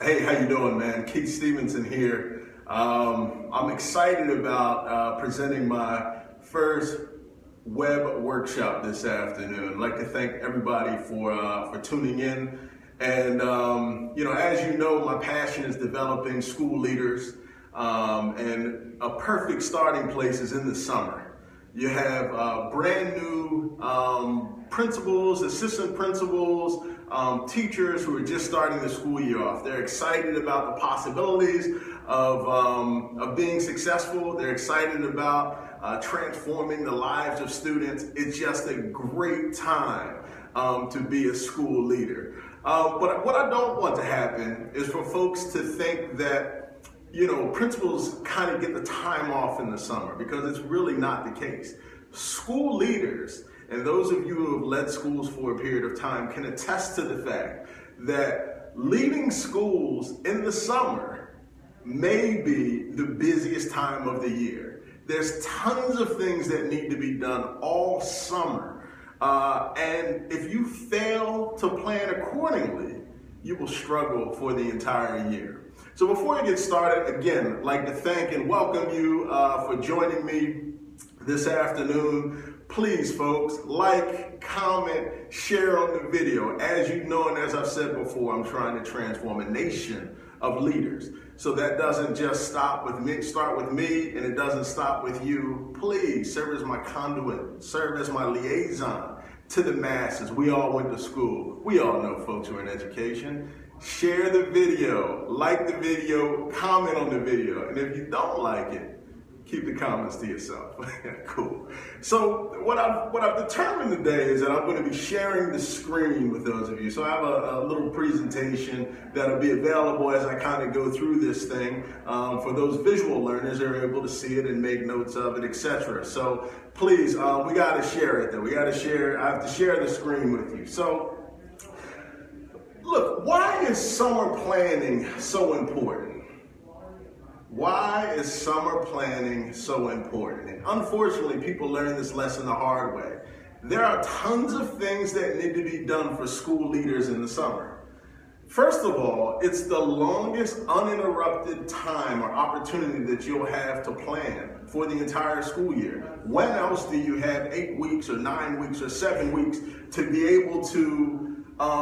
Hey, how you doing, man? Keith Stephenson here. I'm excited about presenting my first web workshop this afternoon. I'd like to thank everybody for tuning in. And as you know, my passion is developing school leaders, and a perfect starting place is in the summer. You have brand new principals, assistant principals, teachers who are just starting the school year off. They're excited about the possibilities of being successful. They're excited about transforming the lives of students. It's just a great time to be a school leader. But what I don't want to happen is for folks to think that principals kind of get the time off in the summer, because it's really not the case. School leaders, and those of you who have led schools for a period of time, can attest to the fact that leading schools in the summer may be the busiest time of the year. There's tons of things that need to be done all summer. And if you fail to plan accordingly, you will struggle for the entire year. So before I get started, again, I'd like to thank and welcome you for joining me this afternoon. Please, folks, like, comment, share on the video. As you know, and as I've said before, I'm trying to transform a nation of leaders. So that doesn't just start with me, and it doesn't stop with you. Please serve as my conduit, serve as my liaison to the masses. We all went to school. We all know folks who are in education. Share the video, like the video, comment on the video. And if you don't like it, keep the comments to yourself. Cool. So what I've determined today is that I'm going to be sharing the screen with those of you. So I have a little presentation that'll be available as I kind of go through this thing for those visual learners that are able to see it and make notes of it, etc. So please, we got to share it though. I have to share the screen with you. So look, why is summer planning so important? Why is summer planning so important? And unfortunately, people learn this lesson the hard way. There are tons of things that need to be done for school leaders in the summer. First of all, it's the longest uninterrupted time or opportunity that you'll have to plan for the entire school year. When else do you have 8 weeks or 9 weeks or 7 weeks to be able to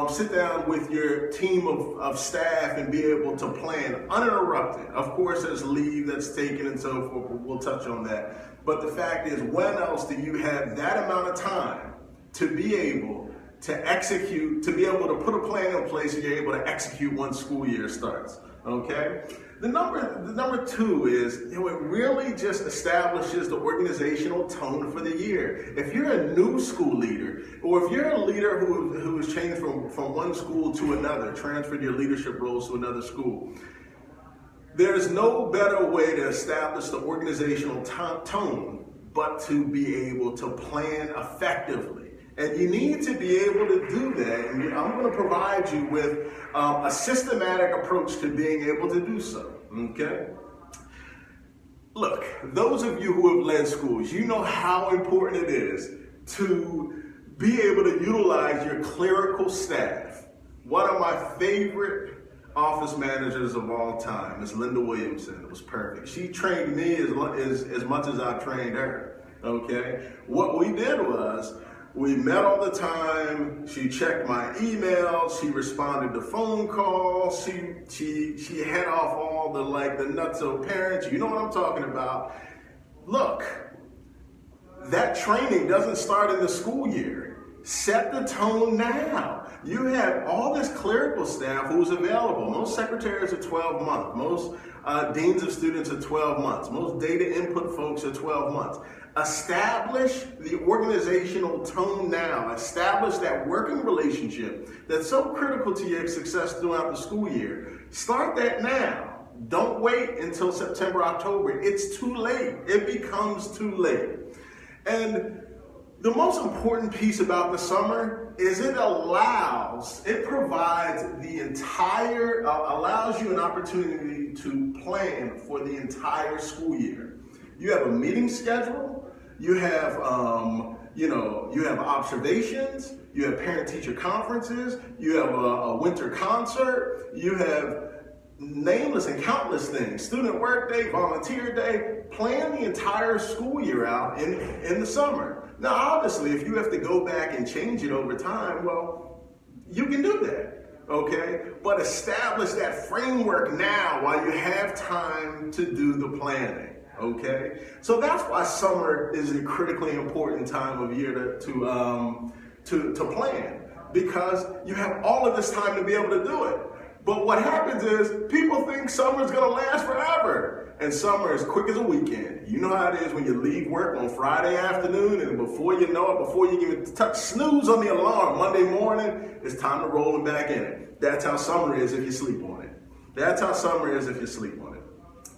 sit down with your team of staff and be able to plan uninterrupted? Of course, there's leave that's taken and so forth. We'll touch on that. But the fact is, when else do you have that amount of time to be able to execute, to be able to put a plan in place and you're able to execute once school year starts? Okay? The number two is, it really just establishes the organizational tone for the year. If you're a new school leader, or if you're a leader who has changed from one school to another, transferred your leadership roles to another school, there's no better way to establish the organizational tone but to be able to plan effectively. And you need to be able to do that. And I'm going to provide you with a systematic approach to being able to do so. Okay? Look, those of you who have led schools, you know how important it is to be able to utilize your clerical staff. One of my favorite office managers of all time is Linda Williamson. It was perfect. She trained me as much as I trained her. Okay? What we did was, we met all the time. She checked my emails. She responded to phone calls. She head off all the nutso parents. You know what I'm talking about. Look, that training doesn't start in the school year. Set the tone now. You have all this clerical staff who's available. Most secretaries are 12 months. Most deans of students are 12 months. Most data input folks are 12 months. Establish the organizational tone now. Establish that working relationship that's so critical to your success throughout the school year. Start that now. Don't wait until September, October. It's too late. It becomes too late. And the most important piece about the summer is allows you an opportunity to plan for the entire school year. You have a meeting schedule, you have observations, you have parent-teacher conferences, you have a winter concert, you have nameless and countless things. Student work day, volunteer day, plan the entire school year out in the summer. Now, obviously, if you have to go back and change it over time, well, you can do that, okay? But establish that framework now while you have time to do the planning, okay? So that's why summer is a critically important time of year to plan, because you have all of this time to be able to do it. But what happens is people think summer's gonna last forever. And summer is quick as a weekend. You know how it is when you leave work on Friday afternoon, and before you know it, before you even touch snooze on the alarm Monday morning, it's time to roll them back in it. That's how summer is if you sleep on it. That's how summer is if you sleep on it.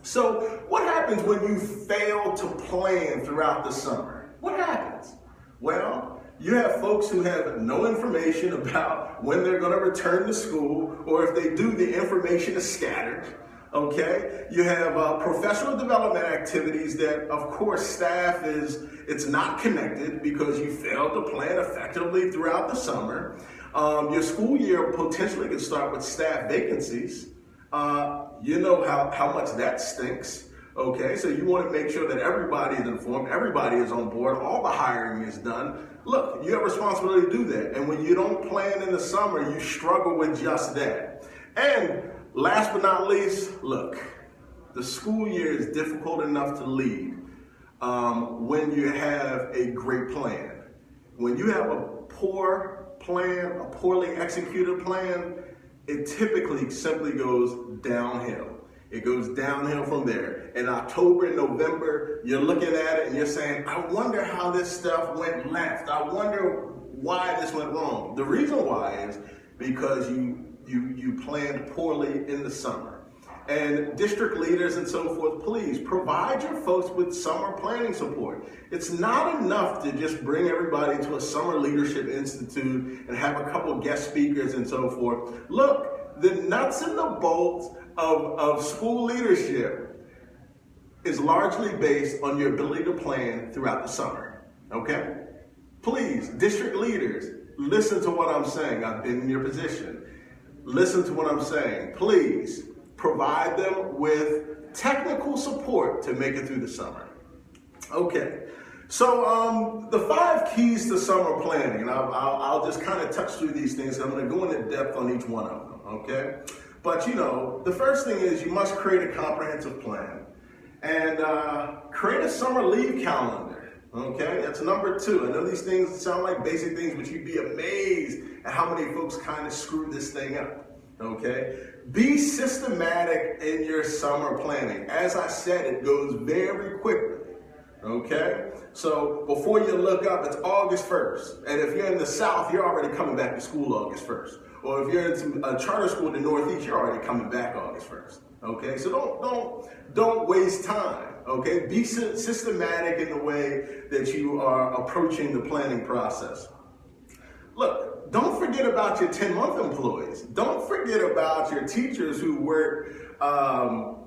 So what happens when you fail to plan throughout the summer? What happens? Well, you have folks who have no information about when they're going to return to school, or if they do, the information is scattered. Okay? You have professional development activities that, of course, staff it's not connected because you failed to plan effectively throughout the summer. Your school year potentially could start with staff vacancies. You know how much that stinks. Okay, so you want to make sure that everybody is informed, everybody is on board, all the hiring is done. Look, you have responsibility to do that. And when you don't plan in the summer, you struggle with just that. And last but not least, look, the school year is difficult enough to lead when you have a great plan. When you have a poor plan, a poorly executed plan, it typically simply goes downhill. It goes downhill from there. In October and November, you're looking at it and you're saying, I wonder how this stuff went left. I wonder why this went wrong. The reason why is because you planned poorly in the summer. And district leaders and so forth, please provide your folks with summer planning support. It's not enough to just bring everybody to a summer leadership institute and have a couple guest speakers and so forth. Look, the nuts and the bolts of school leadership is largely based on your ability to plan throughout the summer, okay? Please, district leaders, listen to what I'm saying. I've been in your position. Listen to what I'm saying. Please provide them with technical support to make it through the summer. Okay, so the 5 keys to summer planning, and I'll just kind of touch through these things. I'm going to go into depth on each one of them, okay? But you know, the first thing is you must create a comprehensive plan and create a summer leave calendar, okay? That's number 2. I know these things sound like basic things, but you'd be amazed at how many folks kind of screw this thing up, okay? Be systematic in your summer planning. As I said, it goes very quickly, okay? So before you look up, it's August 1st. And if you're in the South, you're already coming back to school August 1st. Or if you're in a charter school in the Northeast, you're already coming back August 1st. Okay, so don't waste time. Okay, be systematic in the way that you are approaching the planning process. Look, don't forget about your 10-month employees. Don't forget about your teachers who work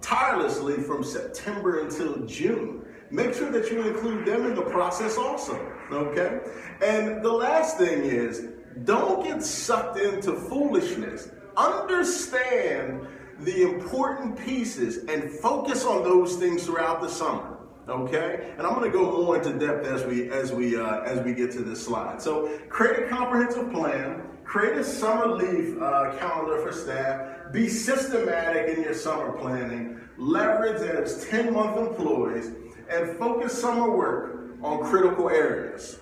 tirelessly from September until June. Make sure that you include them in the process also. Okay, and the last thing is, don't get sucked into foolishness. Understand the important pieces and focus on those things throughout the summer. Okay, and I'm going to go more into depth as we get to this slide. So, create a comprehensive plan. Create a summer leave calendar for staff. Be systematic in your summer planning. Leverage those 10-month employees and focus summer work on critical areas.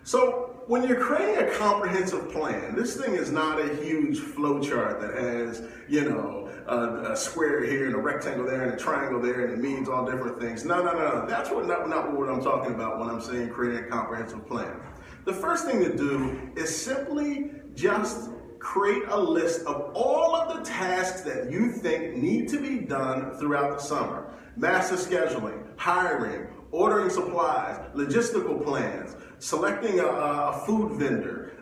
So, when you're creating a comprehensive plan, this thing is not a huge flow chart that has, you know, a square here and a rectangle there and a triangle there and it means all different things. No. That's not what I'm talking about when I'm saying creating a comprehensive plan. The first thing to do is simply just create a list of all of the tasks that you think need to be done throughout the summer. Master scheduling, hiring, ordering supplies, logistical plans, selecting a food vendor,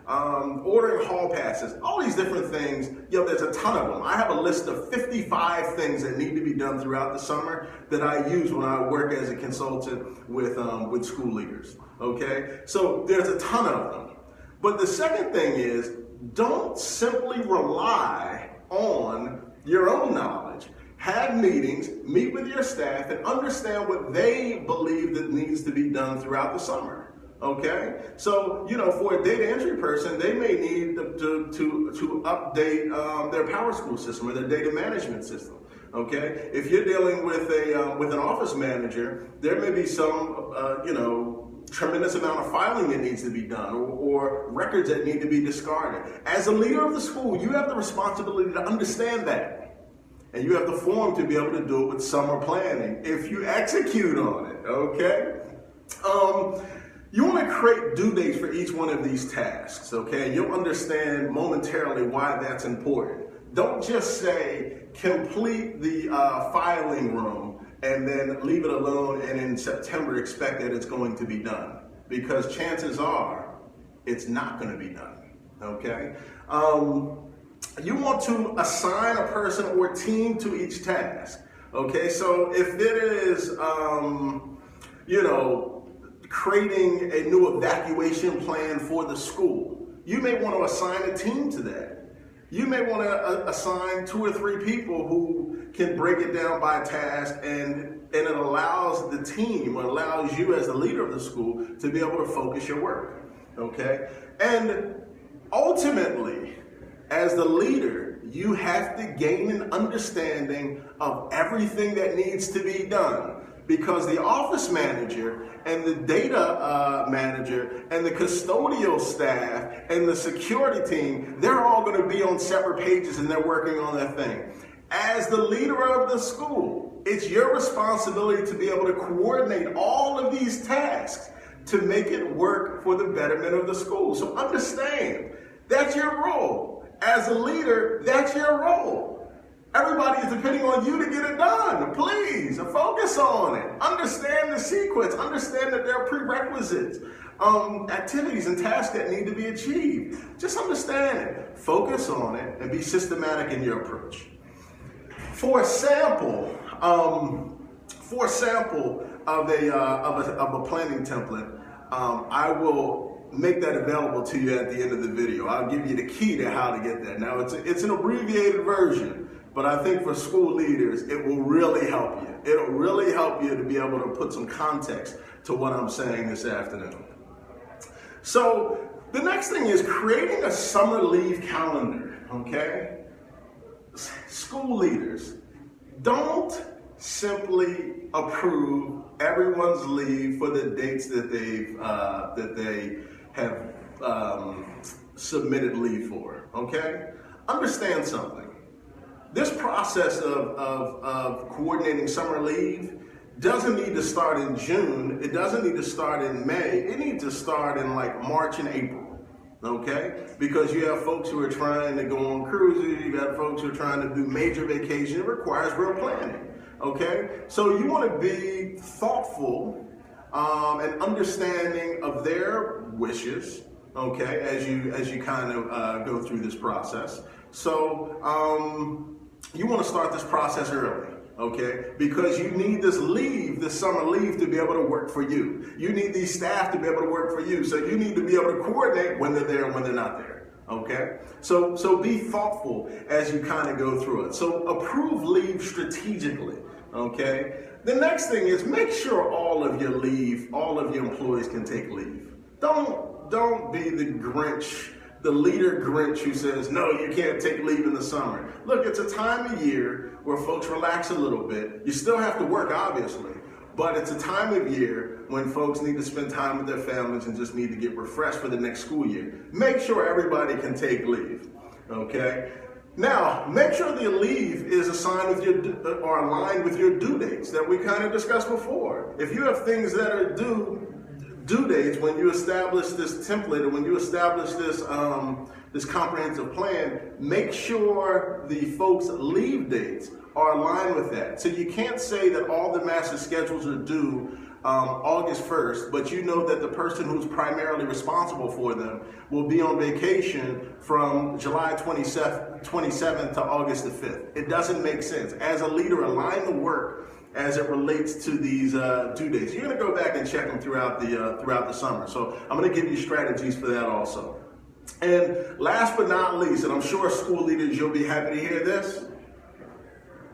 ordering hall passes, all these different things. You know, there's a ton of them. I have a list of 55 things that need to be done throughout the summer that I use when I work as a consultant with school leaders, okay? So there's a ton of them. But the second thing is, don't simply rely on your own knowledge, have meetings, meet with your staff, and understand what they believe that needs to be done throughout the summer. Okay, so for a data entry person, they may need to update their Power School system or their data management system. Okay, if you're dealing with an office manager, there may be some tremendous amount of filing that needs to be done, or records that need to be discarded. As a leader of the school, you have the responsibility to understand that, and you have the form to be able to do it with summer planning if you execute on it. Okay. You want to create due dates for each one of these tasks, okay? You'll understand momentarily why that's important. Don't just say, complete the filing room and then leave it alone and in September expect that it's going to be done. Because chances are, it's not going to be done, okay? You want to assign a person or team to each task, okay? So if it is, creating a new evacuation plan for the school, you may want to assign a team to that. You may want to assign 2 or 3 people who can break it down by task, and it allows the team, or allows you as the leader of the school to be able to focus your work, okay? And ultimately, as the leader, you have to gain an understanding of everything that needs to be done. Because the office manager and the data manager and the custodial staff and the security team, they're all going to be on separate pages and they're working on their thing. As the leader of the school, it's your responsibility to be able to coordinate all of these tasks to make it work for the betterment of the school. So understand, that's your role. As a leader, that's your role. Everybody is depending on you to get it done. Please focus on it. Understand the sequence. Understand that there are prerequisites, activities and tasks that need to be achieved. Just understand it. Focus on it and be systematic in your approach. For a sample of a planning template, I will make that available to you at the end of the video. I'll give you the key to how to get that. Now it's an abbreviated version. But I think for school leaders, it will really help you. It'll really help you to be able to put some context to what I'm saying this afternoon. So the next thing is creating a summer leave calendar, okay? School leaders, don't simply approve everyone's leave for the dates that they have submitted leave for, okay? Understand something. This process of coordinating summer leave doesn't need to start in June. It doesn't need to start in May. It needs to start in like March and April, okay? Because you have folks who are trying to go on cruises. You got folks who are trying to do major vacations. It requires real planning, okay? So you want to be thoughtful and understanding of their wishes, okay, as you kind of go through this process. So you want to start this process early, okay? Because you need this leave, this summer leave, to be able to work for you. You need these staff to be able to work for you. So you need to be able to coordinate when they're there and when they're not there, okay? So be thoughtful as you kind of go through it. So approve leave strategically, okay? The next thing is make sure all of your employees can take leave. Don't be the Grinch, the leader Grinch who says, no, you can't take leave in the summer. Look, it's a time of year where folks relax a little bit. You still have to work, obviously, but it's a time of year when folks need to spend time with their families and just need to get refreshed for the next school year. Make sure everybody can take leave, okay? Now, make sure the leave is assigned with or aligned with your due dates that we kind of discussed before. If you have things that are due dates when you establish this template or when you establish this this comprehensive plan, make sure the folks' leave dates are aligned with that. So you can't say that all the master schedules are due August 1st, but you know that the person who's primarily responsible for them will be on vacation from July 27th to August the 5th. It doesn't make sense. As a leader, align the work as it relates to these due dates. You're going to go back and check them throughout the summer. So I'm going to give you strategies for that also. And last but not least, and I'm sure school leaders, you'll be happy to hear this,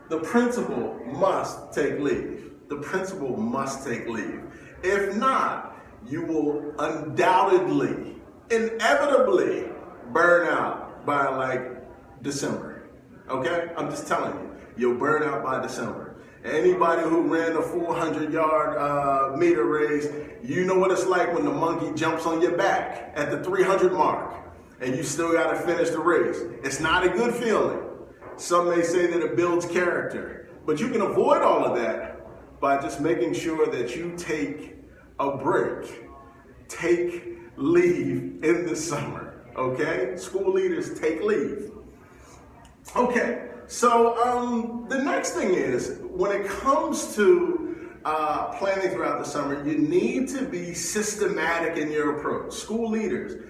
the principal must take leave. The principal must take leave. If not, you will undoubtedly, inevitably burn out by like December. Okay? I'm just telling you, you'll burn out by December. Anybody who ran a 400-yard meter race, you know what it's like when the monkey jumps on your back at the 300 mark and you still got to finish the race. It's not a good feeling. Some may say that it builds character, but you can avoid all of that by just making sure that you take a break, take leave in the summer, okay? School leaders, take leave. Okay, so the next thing is, when it comes to planning throughout the summer, you need to be systematic in your approach. School leaders,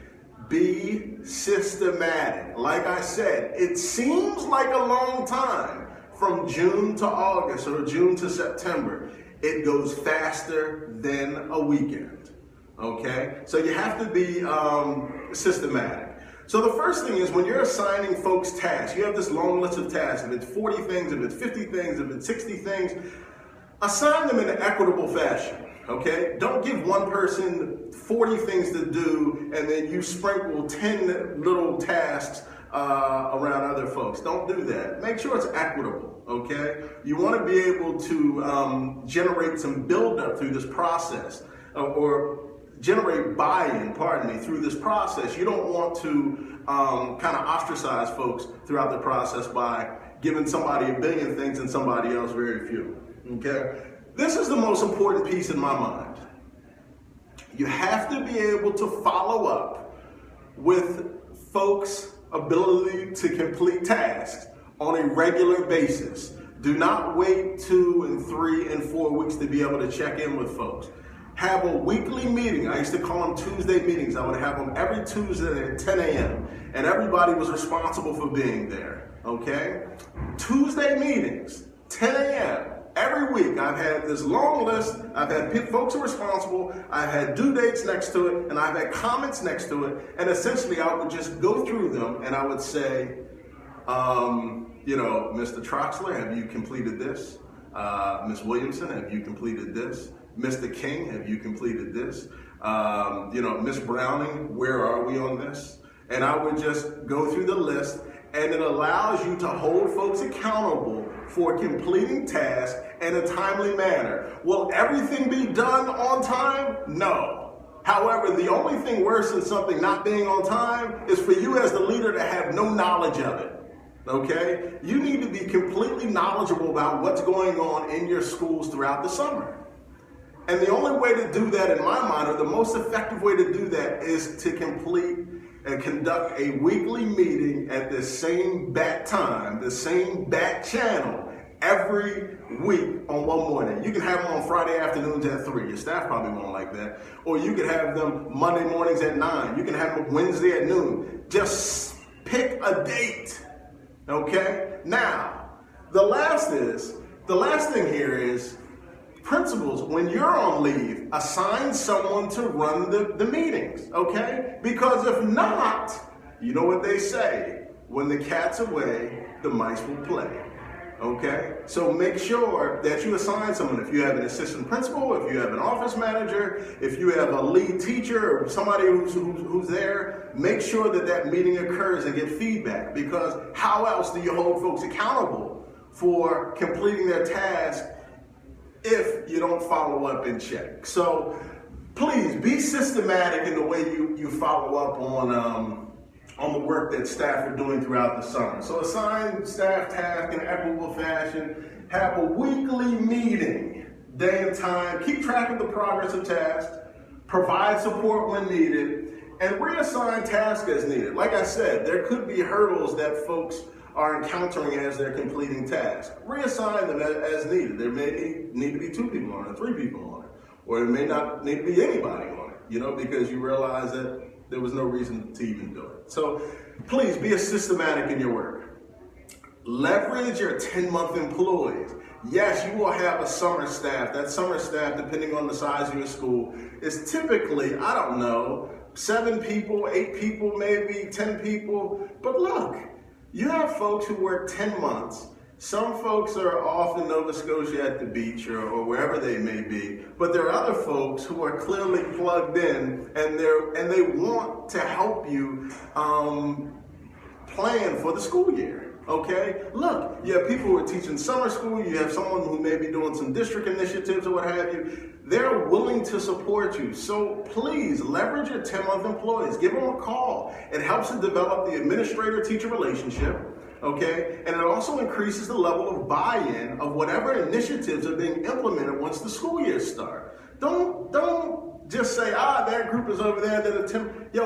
be systematic. Like I said, it seems like a long time from June to August or June to September. It goes faster than a weekend, okay? So you have to be systematic. So the first thing is, when you're assigning folks tasks, you have this long list of tasks. If it's 40 things, if it's 50 things, if it's 60 things, assign them in an equitable fashion, okay? Don't give one person 40 things to do and then you sprinkle 10 little tasks around other folks. Don't do that. Make sure it's equitable, okay? You want to be able to generate some buildup through this process, or generate buy-in, through this process. You don't want to kind of ostracize folks throughout the process by giving somebody a billion things and somebody else very few, okay? This is the most important piece in my mind. You have to be able to follow up with folks' ability to complete tasks on a regular basis. Do not wait 2 and 3 and 4 weeks to be able to check in with folks. Have a weekly meeting. I used to call them Tuesday meetings. I would have them every Tuesday at 10 a.m. and everybody was responsible for being there, okay? Tuesday meetings, 10 a.m. Every week. I've had this long list. I've had folks who are responsible. I've had due dates next to it, and I've had comments next to it. And essentially, I would just go through them, and I would say, Mr. Troxler, have you completed this? Ms. Williamson, have you completed this? Mr. King, have you completed this? Ms. Browning, where are we on this? And I would just go through the list, and it allows you to hold folks accountable for completing tasks in a timely manner. Will everything be done on time? No. However, the only thing worse than something not being on time is for you as the leader to have no knowledge of it. Okay? You need to be completely knowledgeable about what's going on in your schools throughout the summer. And the only way to do that, in my mind, or the most effective way to do that, is to complete and conduct a weekly meeting at the same bat time, the same bat channel, every week on one morning. You can have them on Friday afternoons at 3. Your staff probably won't like that. Or you can have them Monday mornings at 9. You can have them Wednesday at noon. Just pick a date, okay? Now, the last thing here is, principals, when you're on leave, assign someone to run the meetings, okay? Because if not, you know what they say, when the cat's away, the mice will play, okay? So make sure that you assign someone. If you have an assistant principal, if you have an office manager, if you have a lead teacher or somebody who's there, make sure that that meeting occurs and get feedback, because how else do you hold folks accountable for completing their task if you don't follow up and check? So please be systematic in the way you follow up on the work that staff are doing throughout the summer. So assign staff tasks in an equitable fashion. Have a weekly meeting, day and time. Keep track of the progress of tasks. Provide support when needed. And reassign tasks as needed. Like I said, there could be hurdles that folks are encountering as they're completing tasks. Reassign them as needed. There may need to be 2 people on it, 3 people on it, or there may not need to be anybody on it, because you realize that there was no reason to even do it. So please be systematic in your work. Leverage your 10-month employees. Yes, you will have a summer staff. That summer staff, depending on the size of your school, is typically, 7 people, 8 people, maybe 10 people. But look, you have folks who work 10 months, Some folks are off in Nova Scotia at the beach or wherever they may be, but there are other folks who are clearly plugged in and they want to help you plan for the school year. Okay, look, you have people who are teaching summer school, you have someone who may be doing some district initiatives or what have you. They're willing to support you. So please leverage your 10-month employees. Give them a call. It helps to develop the administrator-teacher relationship, okay? And it also increases the level of buy-in of whatever initiatives are being implemented once the school year starts. Don't just say, that group is over there.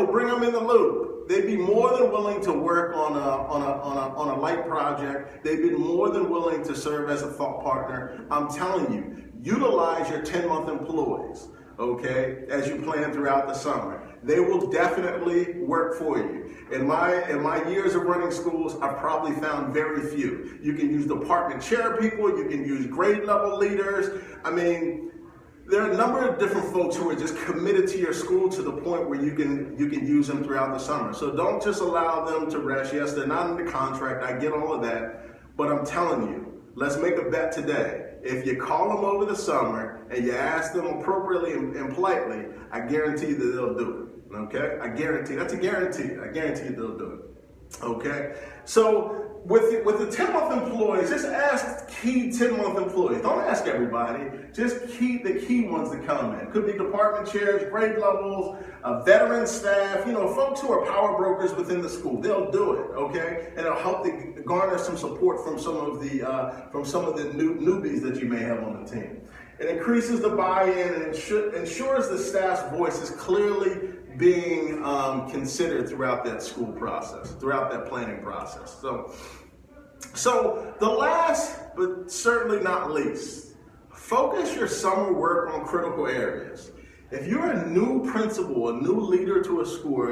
Bring them in the loop. They'd be more than willing to work on a light project. They'd be more than willing to serve as a thought partner. I'm telling you, utilize your 10-month employees, okay, as you plan throughout the summer. They will definitely work for you. In my years of running schools, I've probably found very few. You can use department chair people. You can use grade level leaders. I mean, there are a number of different folks who are just committed to your school to the point where you can use them throughout the summer. So don't just allow them to rest. Yes, they're not in the contract. I get all of that. But I'm telling you, let's make a bet today. If you call them over the summer and you ask them appropriately and politely, I guarantee that they'll do it. Okay? I guarantee. That's a guarantee. I guarantee they'll do it. Okay? So with the 10-month employees, just ask key 10-month employees. Don't ask everybody. Just the key ones that come in. Could be department chairs, grade levels, veteran staff, folks who are power brokers within the school. They'll do it, okay? And it'll help to garner some support from some of the newbies that you may have on the team. It increases the buy-in and ensures the staff's voice is clearly being considered throughout that school process, throughout that planning process. So the last, but certainly not least, focus your summer work on critical areas. If you're a new principal, a new leader to a school,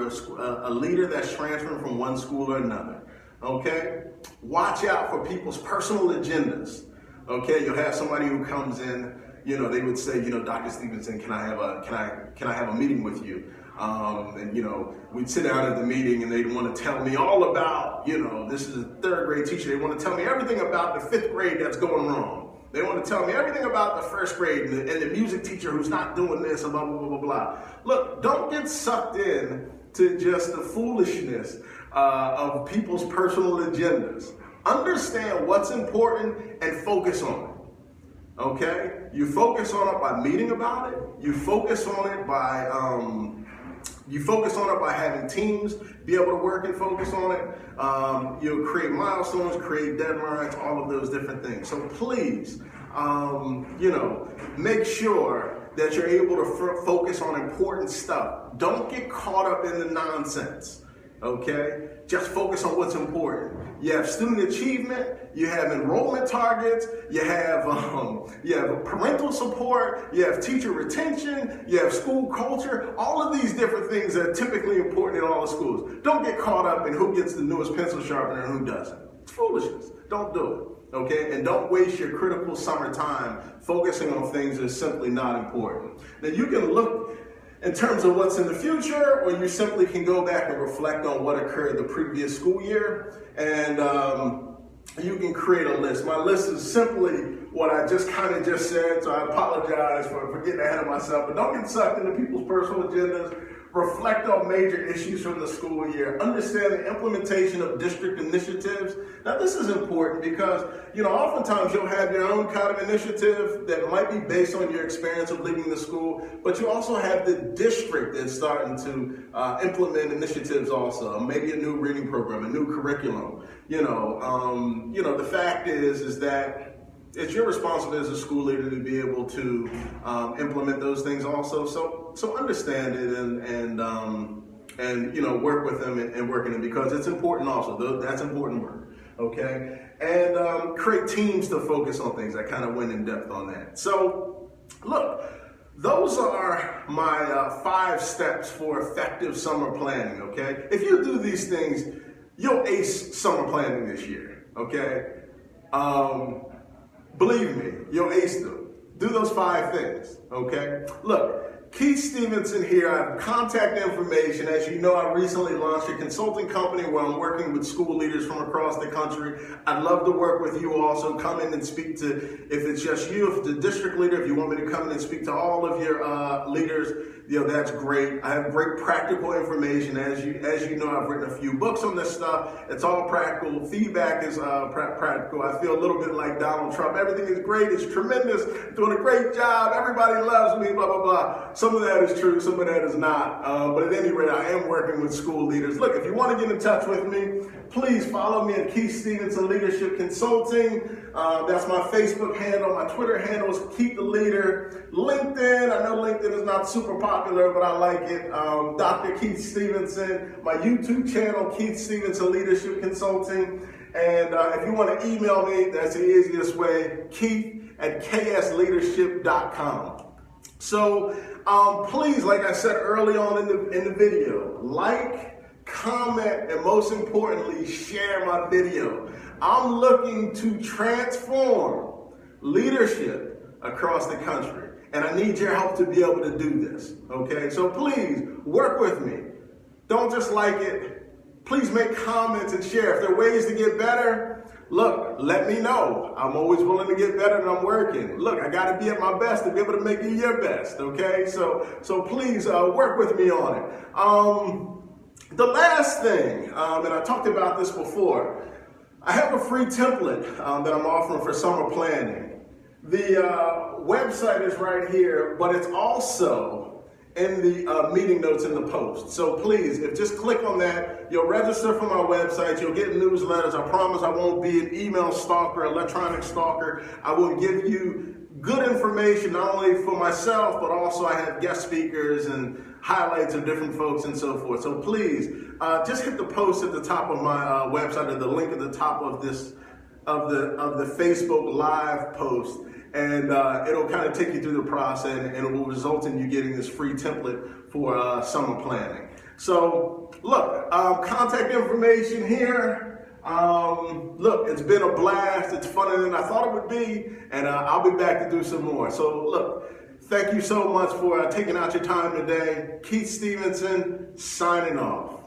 a leader that's transferring from one school or another, okay, watch out for people's personal agendas. Okay, you'll have somebody who comes in, they would say, Dr. Stephenson, can I have a meeting with you? We'd sit down at the meeting and they'd want to tell me all about, this is a third grade teacher. They want to tell me everything about the fifth grade that's going wrong. They want to tell me everything about the first grade and the music teacher who's not doing this and blah, blah, blah, blah, blah. Look, don't get sucked in to just the foolishness of people's personal agendas. Understand what's important and focus on it. Okay? You focus on it by meeting about it. You focus on it by having teams be able to work and focus on it. You'll create milestones, create deadlines, all of those different things. So please, make sure that you're able to focus on important stuff. Don't get caught up in the nonsense. Okay? Just focus on what's important. You have student achievement, you have enrollment targets, you have parental support, you have teacher retention, you have school culture. All of these different things are typically important in all the schools. Don't get caught up in who gets the newest pencil sharpener and who doesn't. It's foolishness. Don't do it. Okay? And don't waste your critical summer time focusing on things that are simply not important. Now you can look in terms of what's in the future, or you simply can go back and reflect on what occurred the previous school year, and you can create a list. My list is simply what I just said, so I apologize for getting ahead of myself, but don't get sucked into people's personal agendas. Reflect on major issues from the school year. Understand the implementation of district initiatives. Now, this is important because, oftentimes you'll have your own kind of initiative that might be based on your experience of leading the school, but you also have the district that's starting to implement initiatives also. Maybe a new reading program, a new curriculum. The fact is that it's your responsibility as a school leader to be able to implement those things also. So understand it and work with them and work in it, because it's important also. That's important work. Okay, and create teams to focus on things. I kind of went in depth on that. So look, those are my 5 steps for effective summer planning. Okay, if you do these things, you'll ace summer planning this year. Okay. Believe me, you'll ace them. Do those 5 things, okay? Look, Keith Stephenson here. I have contact information. As you know, I recently launched a consulting company where I'm working with school leaders from across the country. I'd love to work with you also. Come in and speak to, if it's just you, if it's a district leader, if you want me to come in and speak to all of your leaders, that's great. I have great practical information. As you know, I've written a few books on this stuff. It's all practical. Feedback is practical. I feel a little bit like Donald Trump. Everything is great. It's tremendous. Doing a great job. Everybody loves me, blah, blah, blah. Some of that is true. Some of that is not. But at any rate, I am working with school leaders. Look, if you want to get in touch with me, please follow me at Keith Stephenson Leadership Consulting. That's my Facebook handle. My Twitter handle is Keep the Leader. LinkedIn, I know LinkedIn is not super popular, but I like it. Dr. Keith Stephenson. My YouTube channel, Keith Stephenson Leadership Consulting. And if you want to email me, that's the easiest way, keith@ksleadership.com. So please, like I said early on in the video, like, comment, and most importantly, share my video. I'm looking to transform leadership across the country, and I need your help to be able to do this, okay? So please, work with me. Don't just like it. Please make comments and share. If there are ways to get better, look, let me know. I'm always willing to get better, and I'm working. Look, I got to be at my best to be able to make you your best, okay? So please work with me on it. The last thing, and I talked about this before, I have a free template that I'm offering for summer planning. The website is right here, but it's also in the meeting notes in the post. So please, just click on that. You'll register for my website. You'll get newsletters. I promise I won't be an email stalker, electronic stalker. I will give you good information, not only for myself, but also I have guest speakers and highlights of different folks and so forth. So please, just hit the post at the top of my website, or the link at the top of this, of the Facebook Live post. And it'll kind of take you through the process, and it will result in you getting this free template for summer planning. So look, contact information here. Look, it's been a blast. It's funner than I thought it would be, and I'll be back to do some more. So look, thank you so much for taking out your time today. Keith Stephenson, signing off.